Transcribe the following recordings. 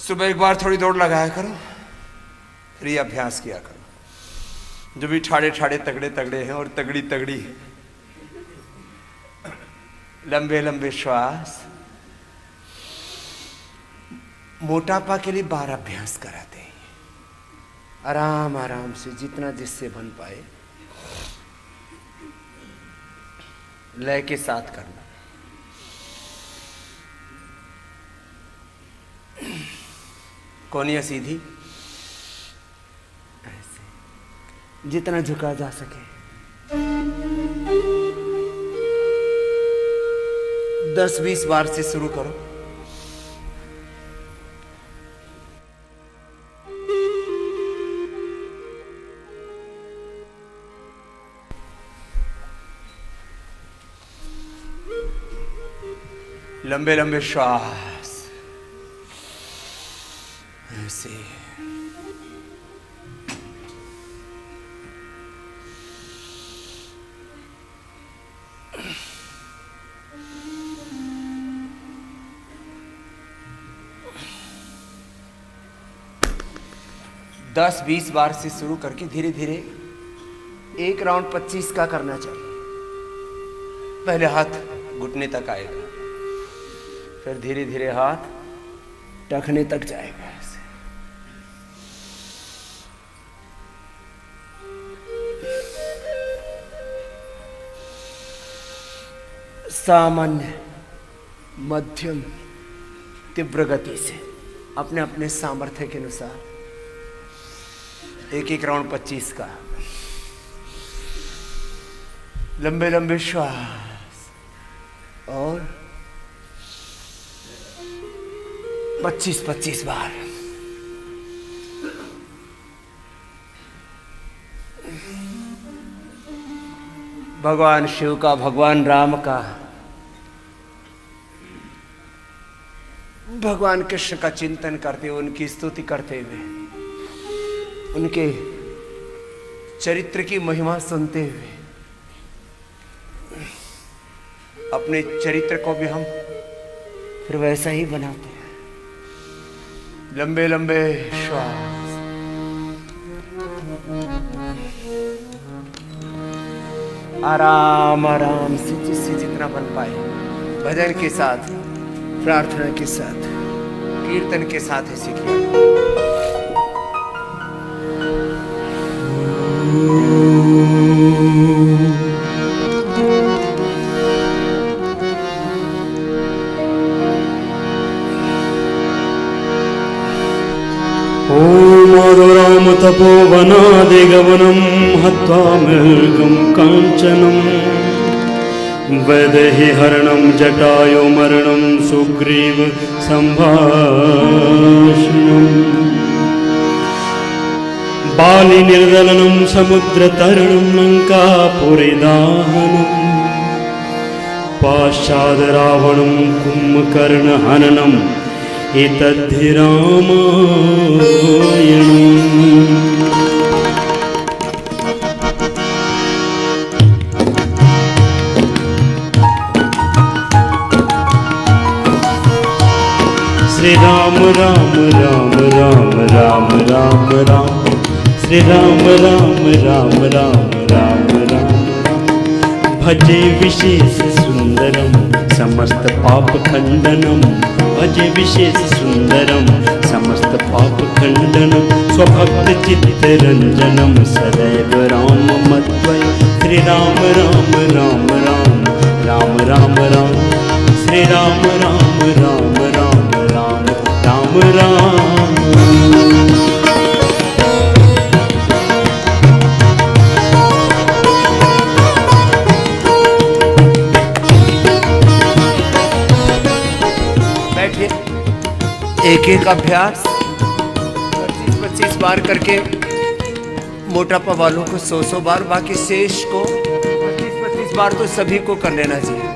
सुबह एक बार थोड़ी दौड़ लगाया करो, फिर ये अभ्यास किया करो। जो भी ठाड़े ठाड़े तगड़े तगड़े हैं और तगड़ी तगड़ी, लंबे लंबे श्वास। मोटापा के लिए 12 अभ्यास कराते हैं, आराम आराम से जितना जिससे बन पाए, लय के साथ करना। कोनिया सीधी, ऐसे जितना झुका जा सके। 10-20 बार से शुरू करो। लंबे लंबे श्वास ऐसे। दस 20 बार से शुरू करके धीरे धीरे एक राउंड 25 का करना चाहिए। पहले हाथ घुटने तक आएगा, फिर धीरे धीरे हाथ टखने तक जाएगा। ऐसे सामान्य, मध्यम, तीव्र गति से अपने अपने सामर्थ्य के अनुसार एक राउंड 25 का। लंबे लंबे श्वास और 25-25 बार। भगवान शिव का, भगवान राम का, भगवान कृष्ण का चिंतन करते हुए, उनकी स्तुति करते हुए, उनके चरित्र की महिमा सुनते हुए अपने चरित्र को भी हम फिर वैसा ही बनाते हैं। लंबे लंबे श्वास, आराम आराम से जिससे जितना बन पाए, भजन के साथ, प्रार्थना के साथ, कीर्तन के साथ ऐसे किया। राम तपोवनादिगमनं हत्वा मृगं काञ्चनं वैदेही हरणं जटायो मरणं सुग्रीव संभाषणं बाली निर्दलनं समुद्रतरणं लङ्कापुरीदाहनं पाश्चाद्रावणं कुम्भकर्णहननम् एतद्धि रामायणम्। श्री राम राम राम राम राम राम राम, श्री राम राम राम राम राम राम, भजे विशेष सुंदरम समस्त पाप खंडनम, भजे विशेष सुंदरम समस्त पाप खंडनम, स्वभक्त चित्त रंजनम सदैव राम मद्वय। श्री राम राम राम राम राम राम राम, श्री राम राम राम राम राम राम राम। एक एक अभ्यास 25-25 बार करके मोटापा वालों को 100-100 बार, बाकी शेष को 25-25 बार तो सभी को कर लेना चाहिए।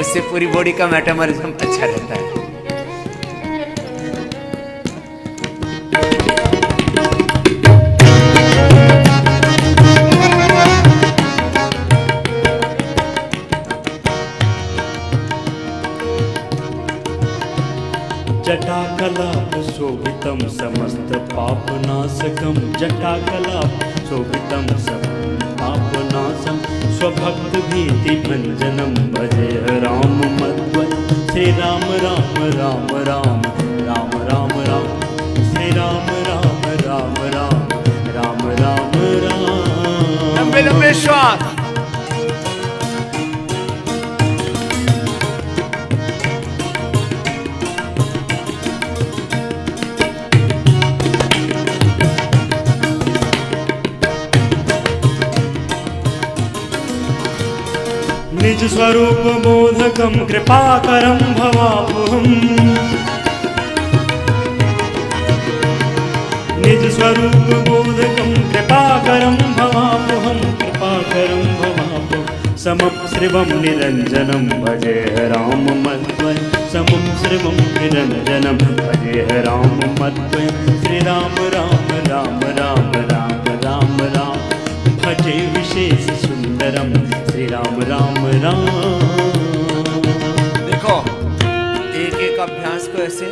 उससे पूरी बॉडी का मेटाबॉलिज्म अच्छा रहता है। जटाकलाप शोभितं समस्त पापनाशकं जटाकलाप शोभितं समस्त पापनाशं स्वभक्तभीतिभञ्जनं भजे राम मध्वं श्री राम राम राम राम राम राम राम श्री राम राम राम राम राम राम राम। लंबे लंबे श्वास। निज स्वरूप बोधकं कृपाकरं भवापुहम् निज स्वरूप बोधकं कृपाकरं भवापुहं कृपाकरं भवापुहं समं श्रिवं निरञ्जनं भजे राम मध्वं समं श्रिवं निरञ्जनं भजे राम मध्वं श्री राम राम राम राम राम राम राम भजे विशेष सुंदरम श्री राम राम राम। देखो एक एक अभ्यास को ऐसे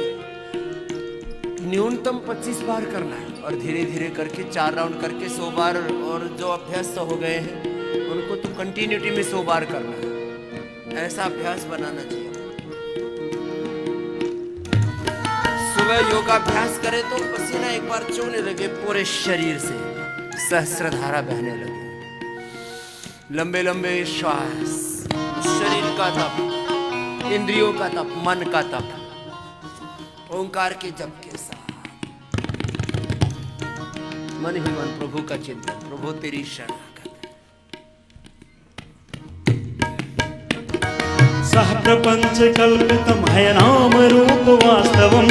न्यूनतम 25 बार करना है और धीरे धीरे करके 4 राउंड करके 100 बार, और जो अभ्यास तो हो गए हैं उनको तो कंटिन्यूटी में 100 बार करना है। ऐसा अभ्यास बनाना चाहिए। सुबह योगाभ्यास करे तो पसीना एक बार चूने लगे पूरे शरीर से, सहस्रधारा बहने लगे। लंबे लंबे श्वास, शरीर का तप, इंद्रियों का तप, मन का तप, ओंकार के जप के साथ मन ही मन प्रभु का चिंतन, प्रभु तेरी शरणागत। सह प्रपंच कल्पितम है नाम रूप वास्तवम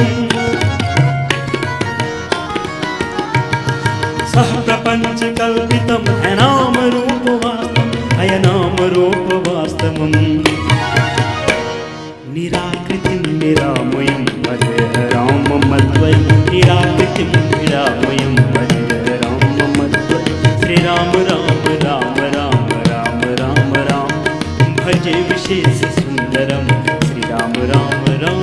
सह प्रपंच कल्पितम है नाम रूप वास्तवम है नाम रूप वास्तवम निराकृतिं निरामयं भजे राम मध्वं निराकृतिं निरामयं भजे राम मध्वं श्री राम राम राम राम राम राम राम भजे विशेष सुंदरम श्री राम राम राम।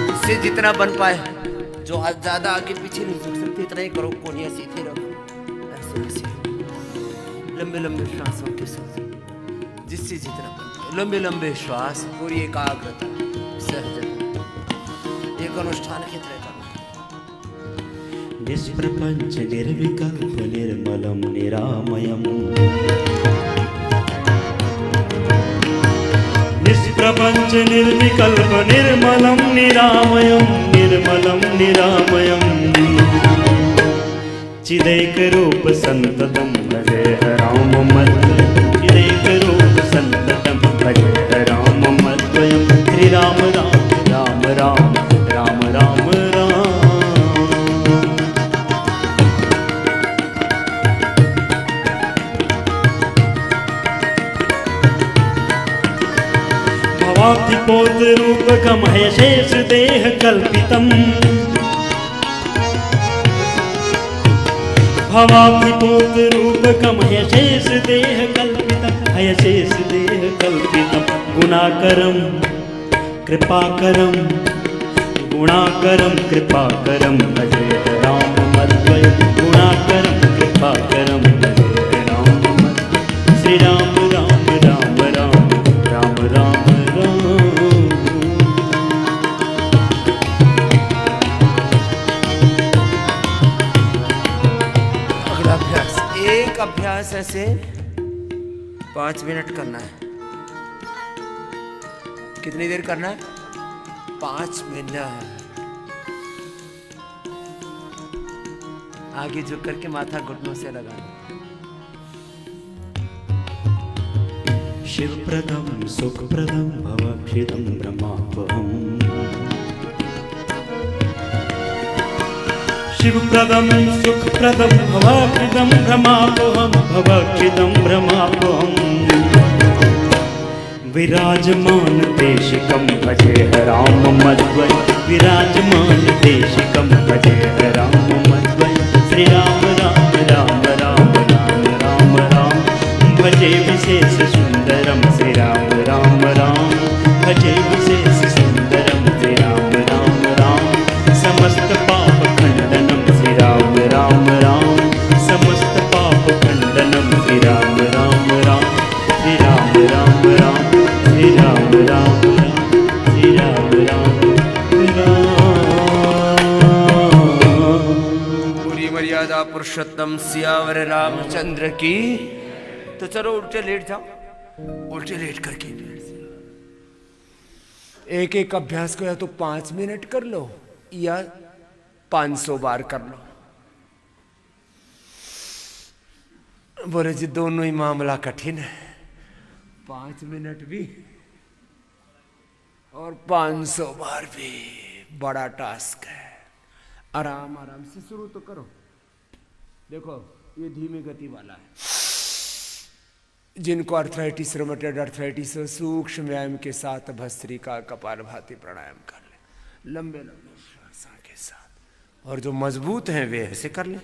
इससे जितना बन पाए, जो ज्यादा आगे पीछे नहीं झुक सकते इतना ही करो, कोनियां सीधी रखो, ऐसे ऐसे लंबे लंबे श्वासों के साथ, जिससे जितना बन पाए लंबे लंबे श्वास, पूरी एकाग्रता, सहजता, एक अनुष्ठान की तरह करना। निष्प्रपंच निर्विकल्प निर्मलं निरामयम् निष्प्रपंच निर्विकल्प निर्मलं निरामयं निर्मलं निरामयं चिदैकरूप संततं भजे राम मध्वं चिदैकरूप संततं भजे राम मध्वं श्री राम राम राम राम राम राम राम। भवाब्धिपोत रूपकं हयशेष देह कल्पितम् भवाब्धिपोत रूपकं हयशेष देह कल्पितं हयशेष देह कल्पितं गुणाकरं कृपाकरं गुणाकरं कृपाकरं भजे राम मध्वं गुणाकरं कृपाकरं भजे राम मध्वं श्री राम राम राम राम राम राम राम। अगला अभ्यास, एक अभ्यास ऐसे 5 मिनट करना है। कितनी देर करना है? 5 मिनट। आगे झुक करके माथा घुटनों से लगाना। शिवप्रदं सुखप्रदं भवक्षितं ब्रह्मापहम् शिवप्रदं सुखप्रदं भवक्षितं ब्रह्मापहं भवक्षितं ब्रह्मापहम् विराजमान देशिकं भजे राम मध्वं विराजमान देशिकं भजे राम मध्वं श्री राम राम राम राम राम राम राम समस्त पाप खंडनम श्री राम राम राम समस्त पाप खंडनम श्री राम राम राम श्री राम राम राम श्री राम राम राम श्री राम राम राम। पूरी मर्यादा पुरुषोत्तम सियावर रामचंद्र की। तो चलो उल्टे लेट जाओ, उल्टे लेट करके एक एक अभ्यास को या तो 5 मिनट कर लो या 500 बार कर लो। बोले जी दोनों ही मामला कठिन है, 5 मिनट भी और 500 बार भी बड़ा टास्क है। आराम आराम से शुरू तो करो। देखो ये धीमी गति वाला है। जिनको अर्थराइटिस, रोमेटॉइड अर्थराइटिस हो, सूक्ष्म व्यायाम के साथ भस्त्रिका कपालभाति प्राणायाम कर ले, लंबे लंबे श्वास के साथ। और जो मजबूत हैं वे ऐसे कर ले।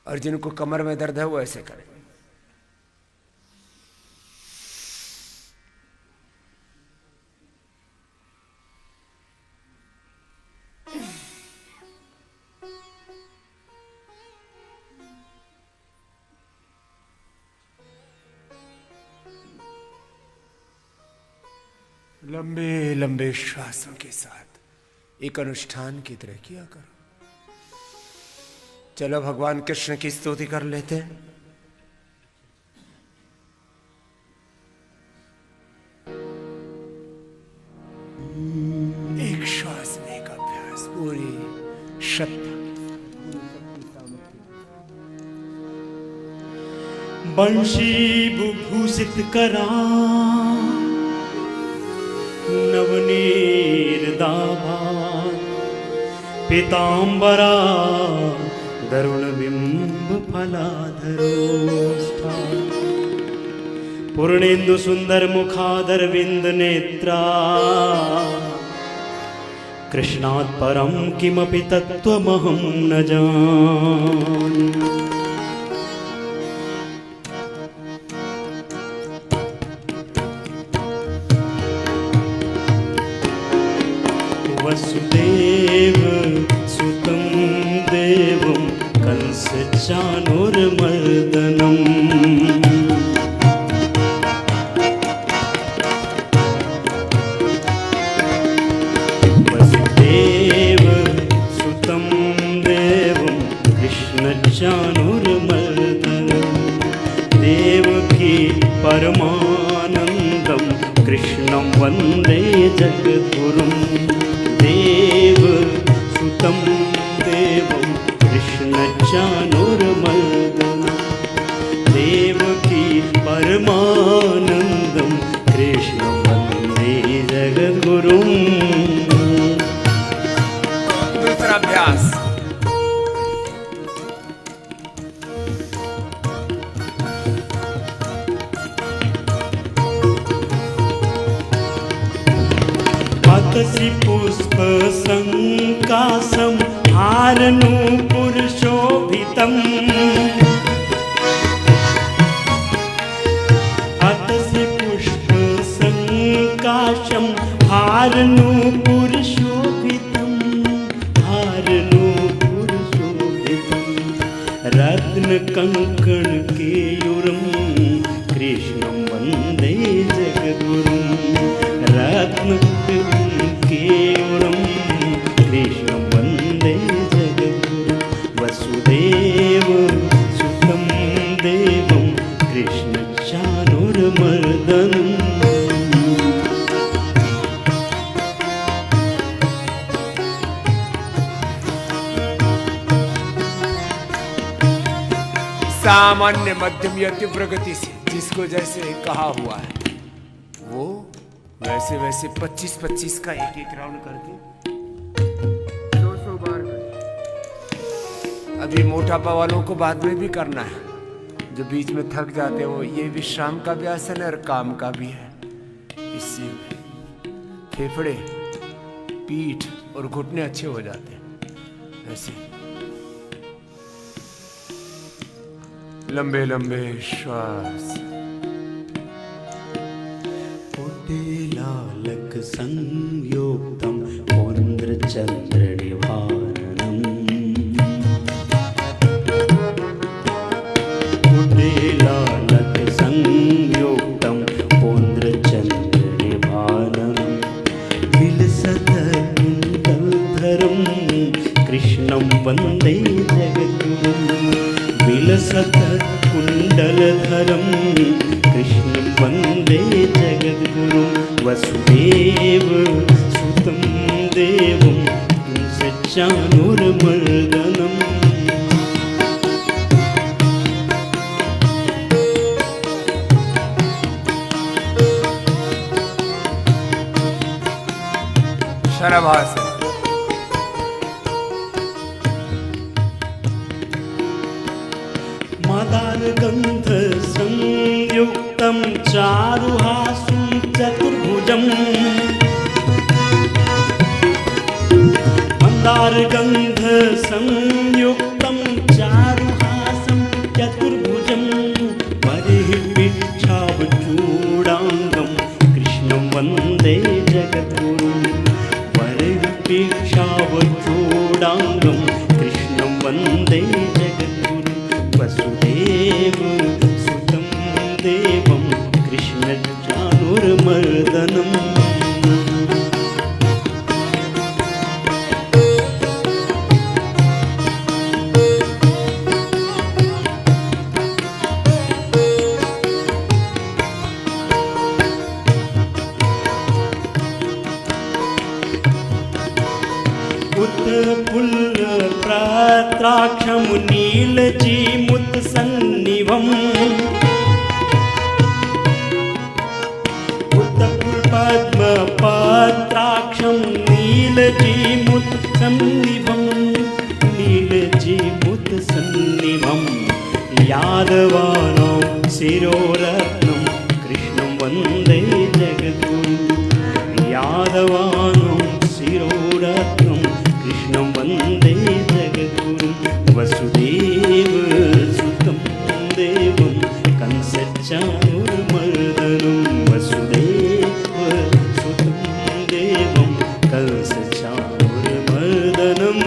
और जिनको कमर में दर्द है वो ऐसे करें। लंबे लंबे श्वासों के साथ एक अनुष्ठान की तरह किया करो। चलो भगवान कृष्ण की स्तुति कर लेते हैं। एक श्वास में एक अभ्यास, पूरी शक्ति बंशी बुभूषित करा नवनीरदाभा पीतांबरा दरुणबिंब फलाधरोष्ठा पूर्णेन्दु सुंदर मुखादर विंद नेत्रा कृष्णात् परं किमपि तत्त्वमहं न जाने। वसुदेव सुतं देवं कंसचाणूरमर्दनम् वसुदेव सुतं देवं कृष्णचाणूरमर्दनम् देवकी परमानन्दं कृष्णं वन्दे जगद्गुरुम् देव सुतं देवं कृष्णचाणूरमर्दनं देवकी परमानन्दं कृष्णं वन्दे जगद्गुरुम्। दूसरा अभ्यास। अतसि पुष्प संकासं हारनूपुरशोभितम् अतसि पुष्प संकाशं हारनूपुरशोभितं हारनूपुरशोभितं रत्नकङ्कण केयूरं कृष्णं वन्दे जगद्गुरुं रत्नकेयूरं कृष्णं वन्दे जगद्गुरुं वसुदेव सुतं देवं कृष्णचाणूरमर्दनम्। सामान्य मध्यम या तीव्र गति से जिसको जैसे कहा हुआ है वो वैसे वैसे 25-25 का एक एक राउंड करके 200 बार करें। अभी मोटापा वालों को बाद में भी करना है, जो बीच में थक जाते हैं वो, ये विश्राम का भी आसन है और काम का भी है। इससे फेफड़े, पीठ और घुटने अच्छे हो जाते हैं। ऐसे लंबे लंबे श्वास। कुटिलालक संयुक्तं पौन्द्रचन्द्रनिभाननम् कुटिलालक संयुक्तं पौन्द्रचन्द्रनिभाननम् विलसतकुण्डलधरं कृष्णं वन्दे जगद्गुरुं विलसतकुण्डलधरं कृष्णं वन्दे जगद्गुरुं वसुदेव सुतं देवं सच्चानुरमर्दनम् शराभास मदारगन्ध संयुक्तं चारुहासं चतुर्भुजम् मदारगन्ध संयुक्तं चारुहासं चतुर्भुजं परिभिक्षावचूडाङ्गं कृष्णं वन्दे जगद्गुरुं परिभिक्षावचूडाङ्गं कृष्णं वन्दे जगद्गुरुं वसुदेव सुतं देवं कृष्णचानुर्मर्दनम् उत्पुल्लप्रात्राक्षं नीलजीमुत्सन्निभम् उत्पुल्पद्मपत्राक्षं नीलजीमुत्सन्निभं नीलजीमुत्सन्निभं यादवानां शिरोरत्नं कृष्णं वन्दे जगद्गुरुं यादवानां शिरोरत्नं कृष्णं वन्दे जगद्गुरुं वसुदेव सुतं देवं कंसचानुर्मर्दनं वसुदेव सुतं देवं कंसचानुर्मर्दनम्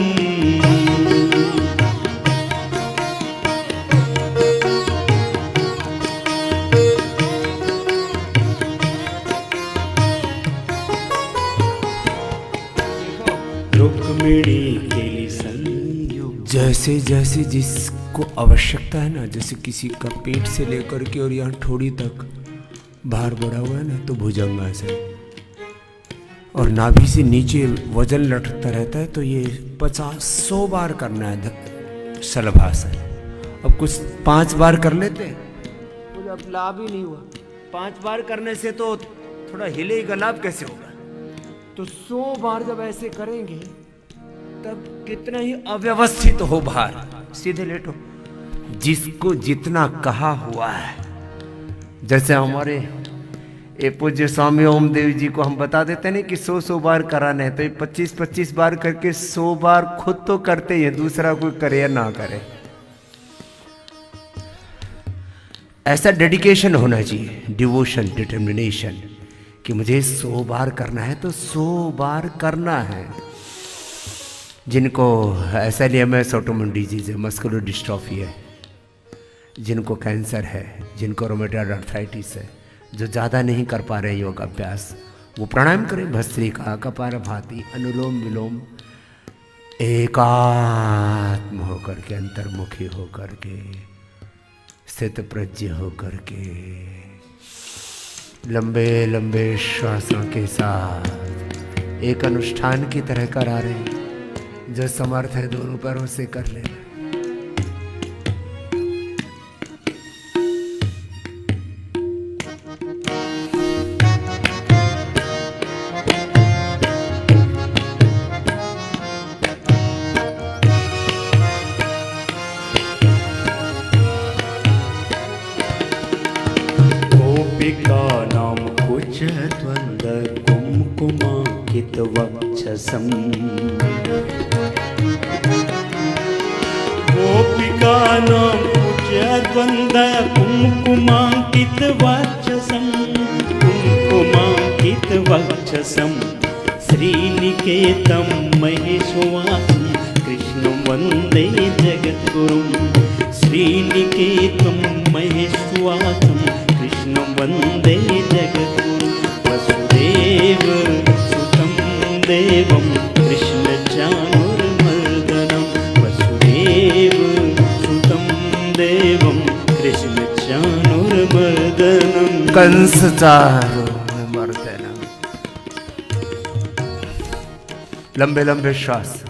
रुक्मिणी केली संयोग जैसे जैसे जिसको आवश्यकता है ना, जैसे किसी का पेट से लेकर के और यहाँ ठोड़ी तक भार बढ़ा हुआ है ना, तो भुजंगासन, और नाभि से नीचे वजन लटकता रहता है, तो ये 50-100 बार करना है शलभासन। अब कुछ 5 बार कर लेते हैं, मुझे अब लाभ ही नहीं हुआ। 5 बार करने से तो थोड़ा हिलेगा, लाभ कैसे होगा? तो 100 बार जब ऐसे करेंगे तब कितना ही अव्यवस्थित हो भार। सीधे लेटो, जिसको जितना कहा हुआ है। जैसे हमारे ये पूज्य स्वामी ओमदेव जी को हम बता देते हैं कि 100 बार कराने हैं, तो ये 25-25 बार करके 100 बार खुद तो करते ही, दूसरा कोई करे या ना करे। ऐसा डेडिकेशन होना चाहिए, डिवोशन, डिटर्मिनेशन, कि मुझे 100 बार करना है तो 100 बार करना है। जिनको ऐसा लियमस ऑटोइम्यून डिजीज है, मस्कुलर डिस्ट्रॉफी है, जिनको कैंसर है, जिनको रोमेटॉइड आर्थराइटिस है, जो ज़्यादा नहीं कर पा रहे योग अभ्यास, वो प्राणायाम करें। भस्त्रिका, कपालभाति, अनुलोम विलोम, एकात्म होकर के, अंतर्मुखी होकर के, स्थित प्रज्ञ होकर के, लंबे लंबे श्वासों के साथ एक अनुष्ठान की तरह करा रहे हैं। जो समर्थ है दोनों पैरों से कर लेना। गोपिकानां कुचद्वन्द्व कुङ्कुमाङ्कितवक्षसं गोपिकानां द्वन्द्व कुङ्कुमाङ्कितवक्षसं श्रीनिकेतं महेश्वासं कृष्णं वन्दे जगद्गुरुं श्रीनिकेतं महेश्वासं कृष्णं वन्दे जगद्गुरुं वसुदेव सुतं देवं कृष्णचाणूरमर्दनं वसुदेव सुतं देवं कृष्णचाणूरमर्दनं कंस चाणूरमर्दनं। लंबे लंबे श्वास।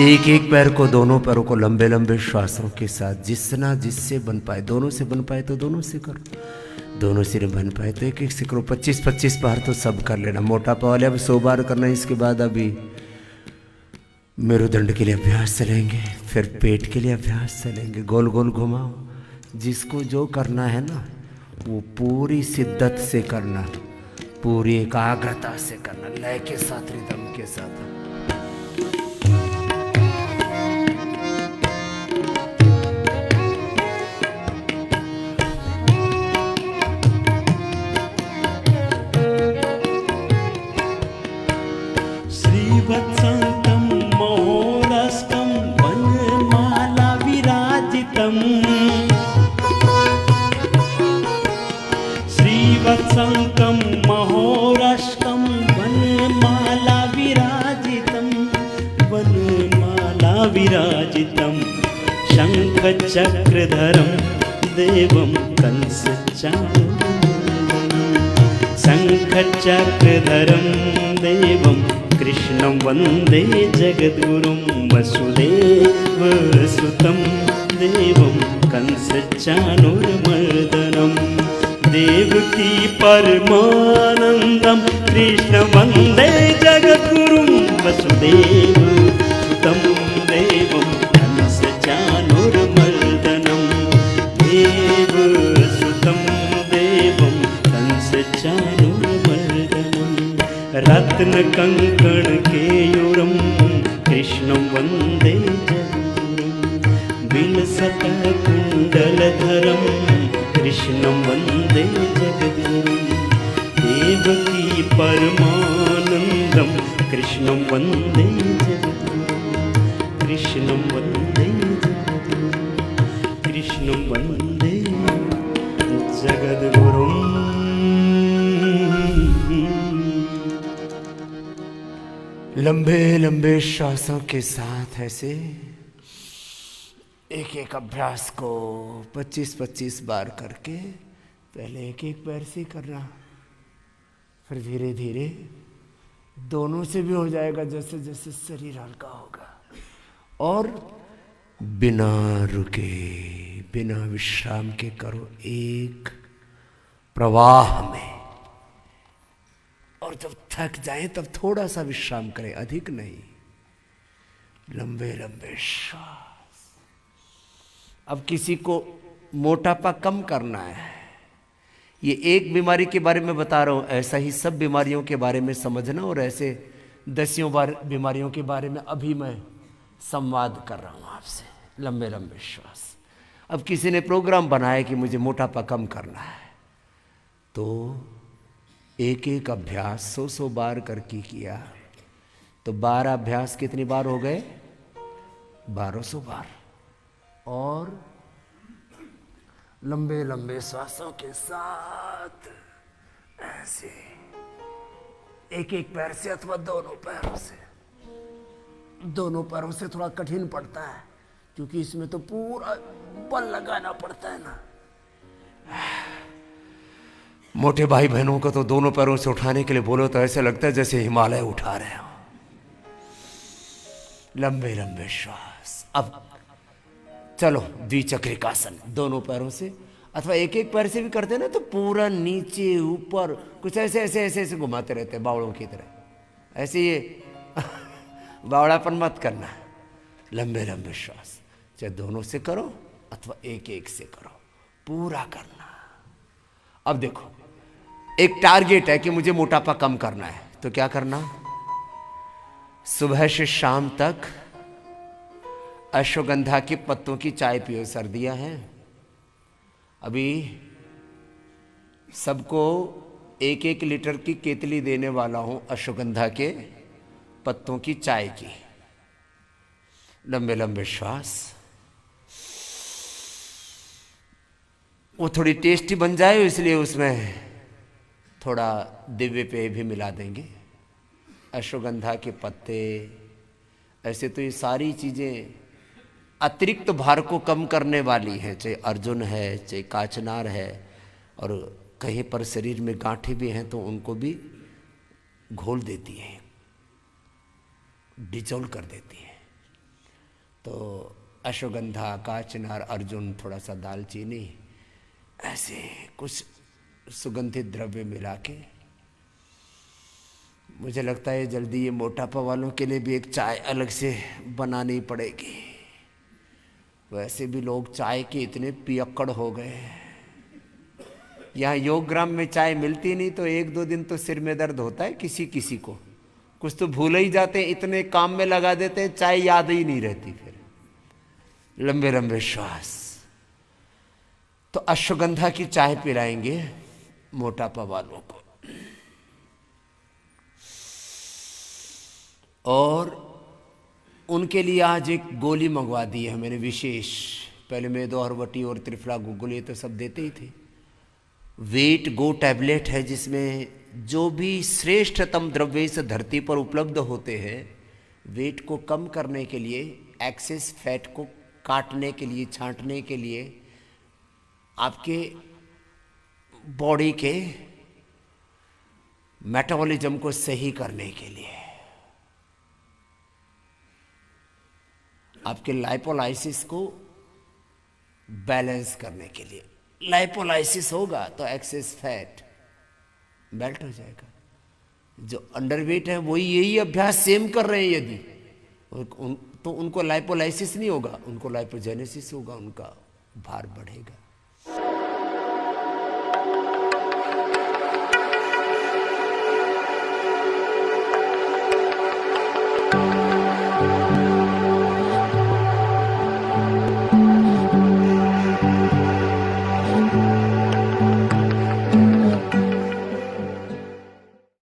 एक एक पैर को, दोनों पैरों को लंबे लंबे श्वासों के साथ जिससे बन पाए, दोनों से बन पाए तो दोनों से करो, दोनों से नहीं बन पाए तो एक एक से करो। 25-25 बार तो सब कर लेना। मोटापा वाले अब 100 बार करना। इसके बाद अभी मेरुदंड के लिए अभ्यास चलेंगे, फिर पेट के लिए अभ्यास चलेंगे। गोल गोल घुमाओ। जिसको जो करना है ना वो पूरी शिद्दत से करना, पूरी एकाग्रता से करना, लय के साथ, रिदम के साथ। श्रीवत्संतं महोरस्कं वनमाला विराजितम् श्रीवत्संतं महोरस्कं वनमाला विराजितं शङ्खचक्रधरं देवं कंसचाणूरमर्दनं शङ्खचक्रधरं देवं कृष्णं वन्दे जगद्गुरुं वसुदेव सुतं देवं कंसचाणूरमर्दनं देवकी परमानन्दं कृष्णं वन्दे जगद्गुरुं वसुदेव सुतं देवं कंसचाणूरमर्दनं देव सुतं देवं कंसचाणूरमर्दनं रत्नकङ्कण केयूरं कृष्णं वन्दे जगद्गुरुं विलसतकुण्डलधरं कृष्णं वन्दे जगद्गुरुं देवकी परमानन्दं कृष्णं वन्दे जगद्गुरुं कृष्णं वन्दे जगद्गुरुं कृष्णं वन्दे जगद्गुरुं। लंबे लंबे श्वासों के साथ ऐसे एक एक अभ्यास को 25-25 बार करके पहले एक एक पैर से करना, फिर धीरे धीरे दोनों से भी हो जाएगा जैसे जैसे शरीर हल्का होगा। और बिना रुके, बिना विश्राम के करो, एक प्रवाह में। और जब थक जाए तब थोड़ा सा विश्राम करें, अधिक नहीं। लंबे लंबे श्वास। अब किसी को मोटापा कम करना है, ये एक बीमारी के बारे में बता रहा हूं, ऐसा ही सब बीमारियों के बारे में समझना। और ऐसे दसियों बार बीमारियों के बारे में अभी मैं संवाद कर रहा हूं आपसे। लंबे लंबे श्वास। अब किसी ने प्रोग्राम बनाया कि मुझे मोटापा कम करना है, तो एक एक अभ्यास 100 बार करके किया तो 12 अभ्यास कितनी बार हो गए? 1200 बार। और लंबे लंबे श्वासों के साथ ऐसे एक एक पैर से अथवा दोनों पैरों से। दोनों पैरों से थोड़ा कठिन पड़ता है क्योंकि इसमें तो पूरा बल लगाना पड़ता है ना। मोटे भाई बहनों को तो दोनों पैरों से उठाने के लिए बोलो तो ऐसे लगता है जैसे हिमालय उठा रहे हो। लंबे लंबे श्वास। अब चलो द्विचक्रिकासन, दोनों पैरों से अथवा एक एक पैर से भी करते हैं ना तो पूरा नीचे ऊपर कुछ ऐसे ऐसे ऐसे ऐसे घुमाते रहते हैं बावड़ों की तरह। ऐसे ये बावड़ापन मत करना। लंबे लंबे श्वास चाहे दोनों से करो अथवा एक एक से करो, पूरा करना। अब देखो एक टारगेट है कि मुझे मोटापा कम करना है, तो क्या करना? सुबह से शाम तक अश्वगंधा के पत्तों की चाय पियो। सर्दियां हैं, अभी सबको 1-1 लीटर की केतली देने वाला हूं अश्वगंधा के पत्तों की चाय की। लंबे लंबे श्वास, वो थोड़ी टेस्टी बन जाए इसलिए उसमें थोड़ा दिव्य पेय भी मिला देंगे। अश्वगंधा के पत्ते, ऐसे तो ये सारी चीज़ें अतिरिक्त भार को कम करने वाली हैं, चाहे अर्जुन है, चाहे काचनार है, और कहीं पर शरीर में गांठें भी हैं तो उनको भी घोल देती हैं, डिजोल्व कर देती हैं। तो अश्वगंधा, काचनार, अर्जुन, थोड़ा सा दालचीनी, ऐसे कुछ सुगंधित द्रव्य मिला के, मुझे लगता है जल्दी ये मोटापा वालों के लिए भी एक चाय अलग से बनानी पड़ेगी। वैसे भी लोग चाय के इतने पियक्कड़ हो गए हैं। यहाँ योगग्राम में चाय मिलती नहीं तो 1-2 दिन तो सिर में दर्द होता है किसी किसी को, कुछ तो भूल ही जाते हैं, इतने काम में लगा देते हैं चाय याद ही नहीं रहती। फिर लंबे लंबे श्वास। तो अश्वगंधा की चाय पिलाएंगे मोटापा वालों को। और उनके लिए आज एक गोली मंगवा दी है मैंने विशेष। पहले मेदो हरवटी और त्रिफला गुग्गुल ये तो सब देते ही थे। वेट गो टैबलेट है जिसमें जो भी श्रेष्ठतम द्रव्य इस धरती पर उपलब्ध होते हैं, वेट को कम करने के लिए, एक्सेस फैट को काटने के लिए, छांटने के लिए, आपके बॉडी के मेटाबॉलिज्म को सही करने के लिए, आपके लाइपोलाइसिस को बैलेंस करने के लिए। लाइपोलाइसिस होगा तो एक्सेस फैट मेल्ट हो जाएगा। जो अंडरवेट है वही यही अभ्यास सेम कर रहे हैं, यदि तो उनको लाइपोलाइसिस नहीं होगा, उनको लाइपोजेनेसिस होगा, उनका भार बढ़ेगा।